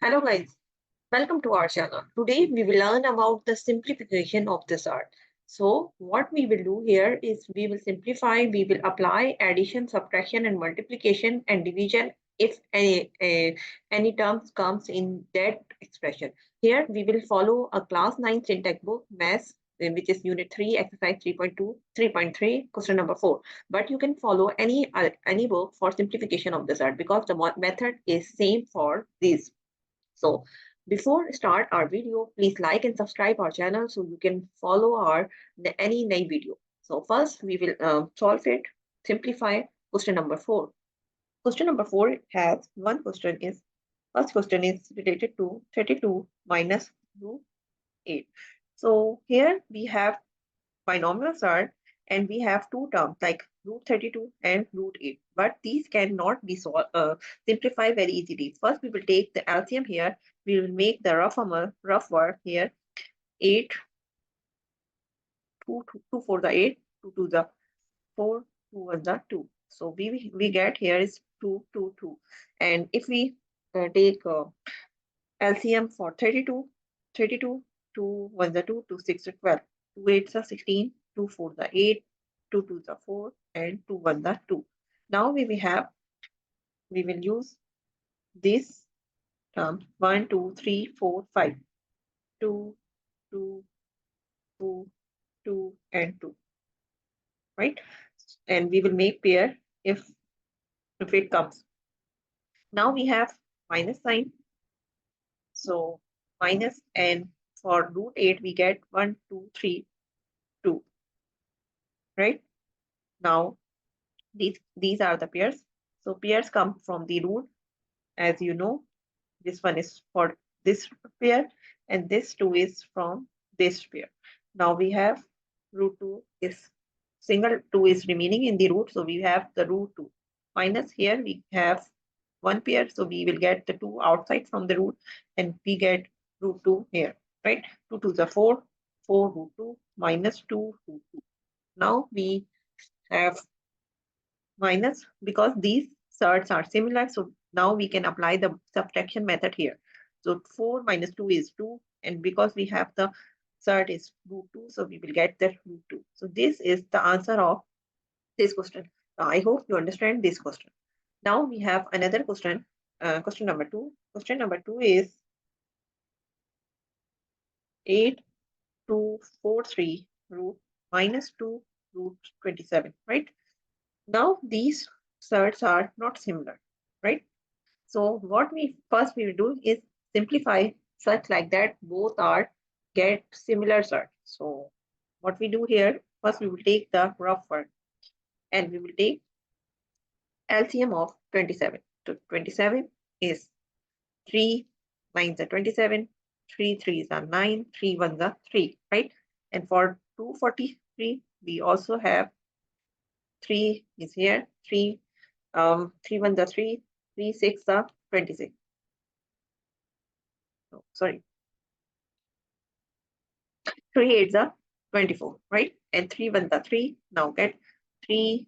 Hello guys, welcome to our channel. Today we will learn about the simplification of this art. So what we will do here is we will simplify, we will apply addition, subtraction and multiplication and division if any terms comes in that expression. Here we will follow a class 9 syntax book, Maths, which is unit 3, exercise 3.2, 3.3, question number 4. But you can follow any book for simplification of this art because the method is same for these. So before start our video, please like and subscribe our channel so you can follow our any new video. So first we will solve it, simplify question number 4. Question number 4 has one question is, first question is related to 32 minus root 8. So here we have binomials are and we have two terms like root 32 and root 8, but these cannot be simplified very easily. First we will take the LCM here. We will make the rough work here. 8 2 for the 8, 2 to the 4, 2 1 the 2. So we get here is 2 2 2. And if we take LCM for 32, 32, 2 1 the 2, 2 6 the 12, 2 8 the 16, 2 4 the 8, 2 2 the 4, and 2 1 the 2. Now we will use this term 1 2 3 4 5, 2 2 2 2 and 2, right? And we will make pair if it comes. Now we have minus sign, so minus, and for root 8 we get 1 2 3 2, right? Now these are the pairs. So pairs come from the root. As you know, this one is for this pair and this 2 is from this pair. Now we have root 2 is single 2 is remaining in the root, so we have the root 2 minus, here we have one pair, so we will get the 2 outside from the root and we get root 2 here, right? 2 to the 4, 4 root 2 minus 2 root 2. Now we have minus because these surds are similar, so now we can apply the subtraction method here. So 4 minus 2 is 2, and because we have the surd is root 2, so we will get the root 2. So this is the answer of this question. I hope you understand this question. Now we have another question, question number 2. Question number 2 is 8 2 4 3 root minus 2 root 27, right? Now these surds are not similar, right? So what we will do is simplify such like that both are get similar surds. So what we do here, first we will take the rough one and we will take LCM of 27. So 27 is 3 9s are 27, 3 3s are 9, 3 1s are 3, right? And for 243 we also have 3 is here, 3 3 1s are 3, 3 6 are 26. Oh, sorry, 3 8s are 24, right? And 3 1s are 3. Now get 3.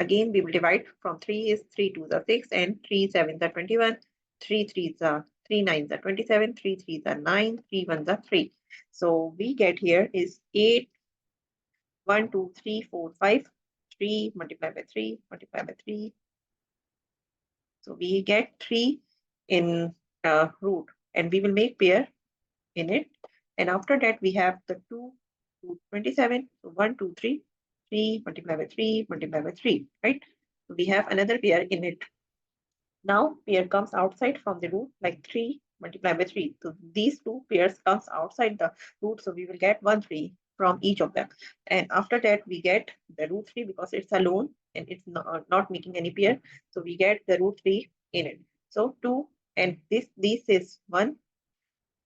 Again, we will divide from 3 is 3 2s are 6 and 3 7s are 21. 3 3s are 3 9s are 27. 3 3s are 9. 3 1s are 3. So we get here is 8 1 2 3 4 5. 3 multiplied by 3 multiplied by 3. So we get 3 in root, and we will make pair in it. And after that we have the 2 root 27. So 1 2 3, 3 multiplied by 3 multiplied by 3, right? So we have another pair in it. Now pair comes outside from the root, like 3 multiplied by 3. So these two pairs comes outside the root, so we will get 1 3 from each of them. And after that we get the root 3 because it's alone and it's not making any pair, so we get the root 3 in it. So 2, and this is 1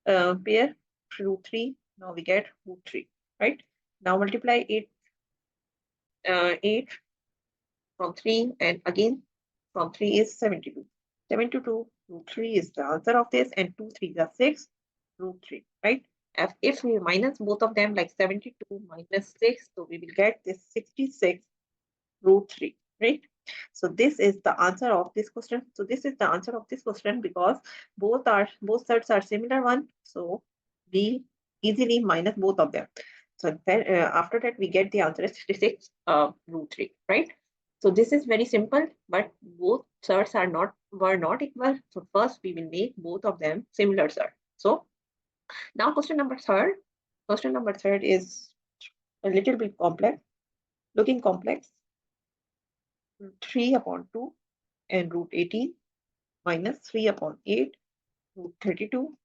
pair, root 3. Now we get root 3, right? Now multiply 8 from 3, and again from 3 is 72. 72 root 3 is the answer of this, and 2 3 is 6 root 3, right? If we minus both of them, like 72 minus 6, so we will get this 66 root 3, right? So this is the answer of this question. So this is the answer of this question because both surds are similar one. So we easily minus both of them. So then after that we get the answer is 66 root 3, right? So this is very simple, but both surds were not equal. So first we will make both of them similar surd. So now question number third. Question number third is a little bit complex, looking complex. 3 upon 2 and root 18 minus 3 upon 8 root 32.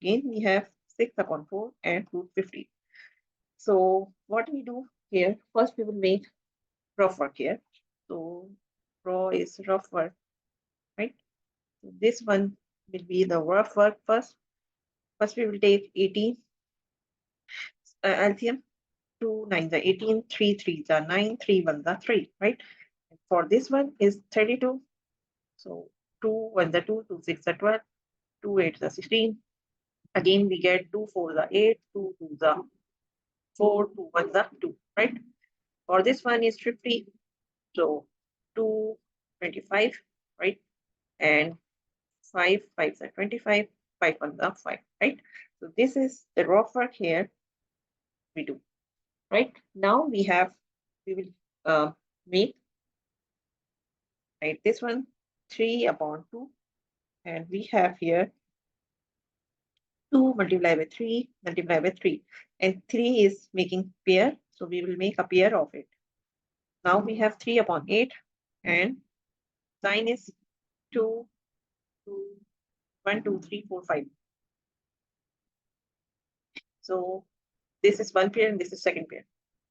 Again, we have 6 upon 4 and root 50. So what we do here, first we will make rough work here. So raw is rough work, right? So this one will be the rough work first. First we will take 18 LCM. 2 9 the 18, 3 3 the 9, 3 1 the 3, right? And for this one is 32. So 2 1 the 2, 2 6 the 12, 2 8 the 16. Again, we get 2 4 the 8, 2 2 the 4, 2 1 the 2, right? For this one is 50. So 2 25, right? And 5 5 the 25, 5 1 the 5, right? So this is the rough work here we do, right? Now we will make, right, this one 3 upon 2, and we have here 2 multiplied by 3 multiplied by 3, and 3 is making pair, so we will make a pair of it. Now we have 3 upon 8, and sign is 2 2 1 2 3 4 5. So this is one pair and this is second pair,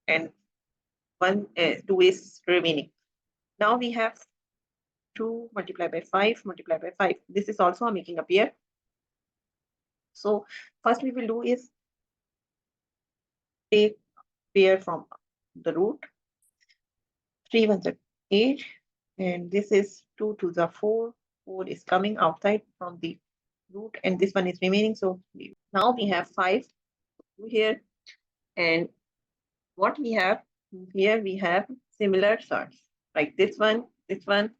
and 2 is remaining. Now we have 2 multiplied by 5 multiplied by 5. This is also making a pair. So first we will do is take pair from the root. 3 1 is 8, and this is 2 to the 4. 4 is coming outside from the root, and this one is remaining. So now we have 5 here, and what we have here, we have similar surds, like this one, this one,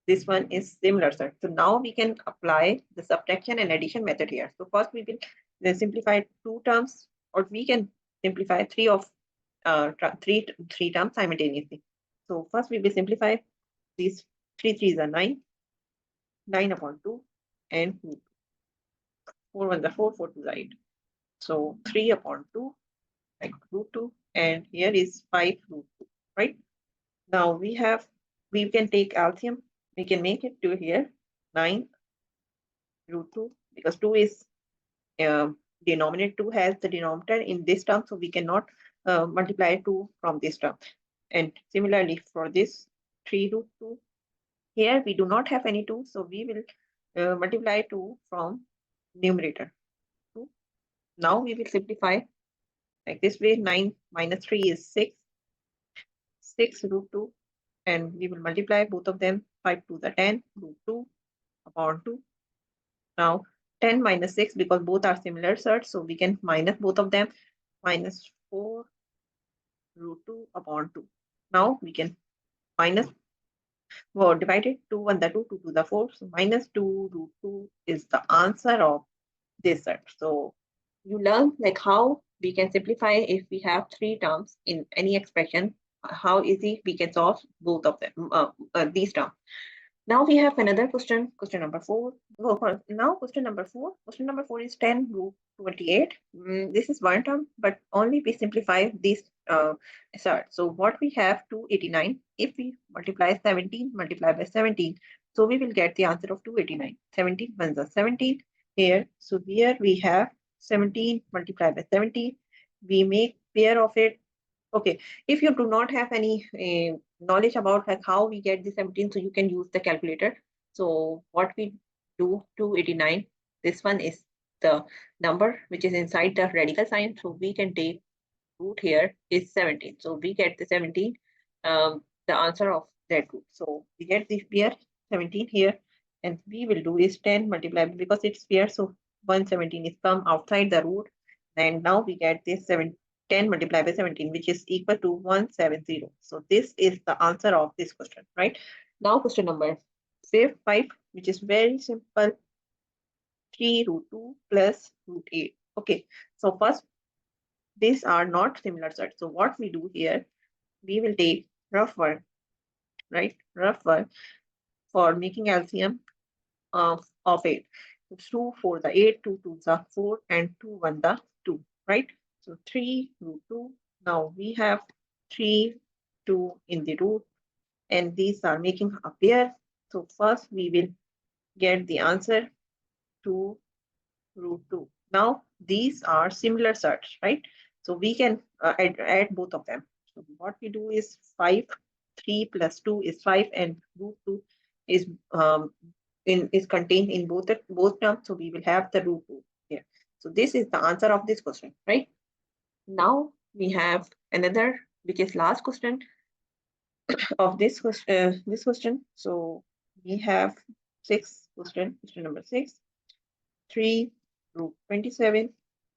this one is similar surd. So now we can apply the subtraction and addition method here. So first we will simplify 2 terms, or we can simplify three terms simultaneously. So first we will simplify these 3 3s are 9, 9 upon 2, and 4 1 the 4, 4 2 the 8. So 3 upon 2, like root 2, and here is 5 root 2, right? Now we can take LCM, we can make it to here 9 root 2, because 2 is denominator, 2 has the denominator in this term, so we cannot multiply 2 from this term. And similarly for this 3 root 2, here we do not have any 2, so we will multiply 2 from numerator. 2. Now we will simplify like this way. 9 minus 3 is 6. 6 root 2, and we will multiply both of them. 5 to the 10 root 2 upon 2. Now 10 minus 6, because both are similar surds, so we can minus both of them. Minus 4 root 2 upon 2. Now we can minus, well, divided 2 1 the 2, 2 to the 4. So minus 2 root 2 is the answer of this surd. So you learn like how we can simplify if we have 3 terms in any expression, how easy we can solve both of them, these terms. Now we have another question, question number 4. Now question number 4. Question number 4 is 10 root 28. This is one term, but only we simplify this surd. So what we have 289. If we multiply 17 multiply by 17, so we will get the answer of 289. 17 1 is 17 here. So here we have 17 multiplied by 17. We make pair of it. Okay, if you do not have any knowledge about like how we get the 17, so you can use the calculator. So what we do, 289, this one is the number which is inside the radical sign, so we can take root here is 17. So we get the 17, the answer of that root. So we get this pair 17 here, and we will do is 10 multiplied, because it's pair, so 117 is come outside the root, and now we get this 10 10 multiplied by 17, which is equal to 170. So this is the answer of this question, right? Now question number 5, which is very simple. 3 root 2 plus root 8. Okay, so first, these are not similar sets. So what we do here, we will take rough one, right? Rough one for making LCM of 8. So 2 4 the 8, 2 2 the 4, and 2 1 the 2, right? So 3 root 2. Now we have 3, 2 in the root, and these are making a pair. So first we will get the answer 2 root 2. Now these are similar sets, right? So we can add both of them. So what we do is 5, 3 plus 2 is 5, and root 2 is contained in both terms. So we will have the root 2 here. So this is the answer of this question, right? Now we have another, which is last question of this question. So we have question number 6. 3 root 27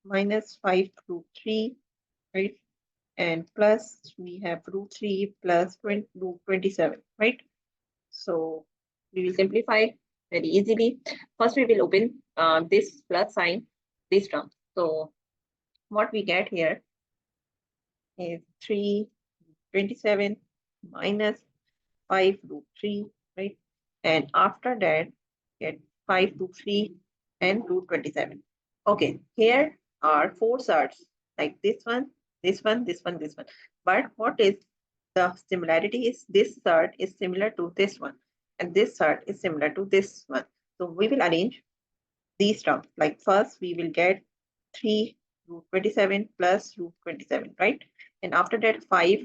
minus 5 root 3, right? And plus we have root 3 plus root 27, right? So we will simplify very easily. First, we will open this plus sign, this term. So what we get here is 3 27 minus 5 root 3, right? And after that, get 5 root 3 and root 27. Okay, here are 4 surds, like this one, this one, this one, this one. But what is the similarity is this surd is similar to this one, and this surd is similar to this one. So we will arrange these terms. Like first, we will get 3 root 27 plus root 27, right? And after that, 5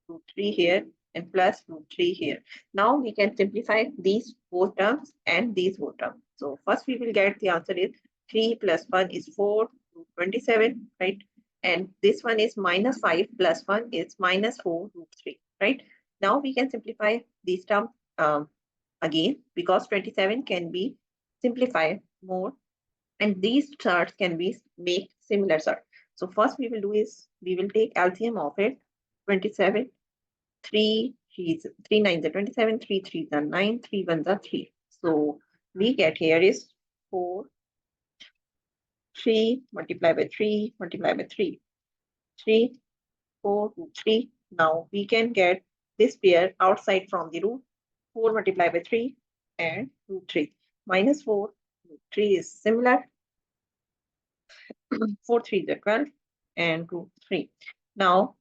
root 3 here and plus root 3 here. Now we can simplify these both terms and these both terms. So first we will get the answer is 3 plus 1 is 4 root 27, right? And this one is minus 5 plus 1 is minus 4 root 3, right? Now we can simplify these terms again, because 27 can be simplified more, and these surds can be make similar surds. So first we will do is we will take LCM of it. 27, 3 9s are 27, 3 3s are 9, 3 1s are 3. So we get here is 4, 3 multiplied by 3 multiplied by 3, 3, 4 root 3. Now we can get this pair outside from the root. 4 multiplied by 3 and root 3. Minus 4 root 3 is similar. 4 3 is 12 and root 3. Now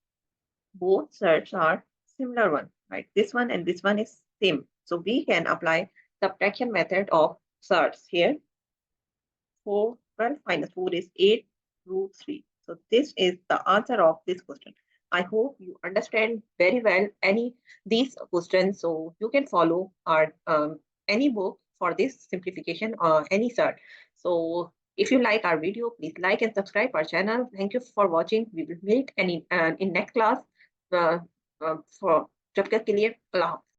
both surds are similar one, right? This one and this one is same. So we can apply subtraction method of surds here. 4 12 minus 4 is 8 root 3. So this is the answer of this question. I hope you understand very well these questions, so you can follow our any book for this simplification or any surd. So if you like our video, please like and subscribe our channel. Thank you for watching. We will meet in next class for जब तक के लिए अल्लाह।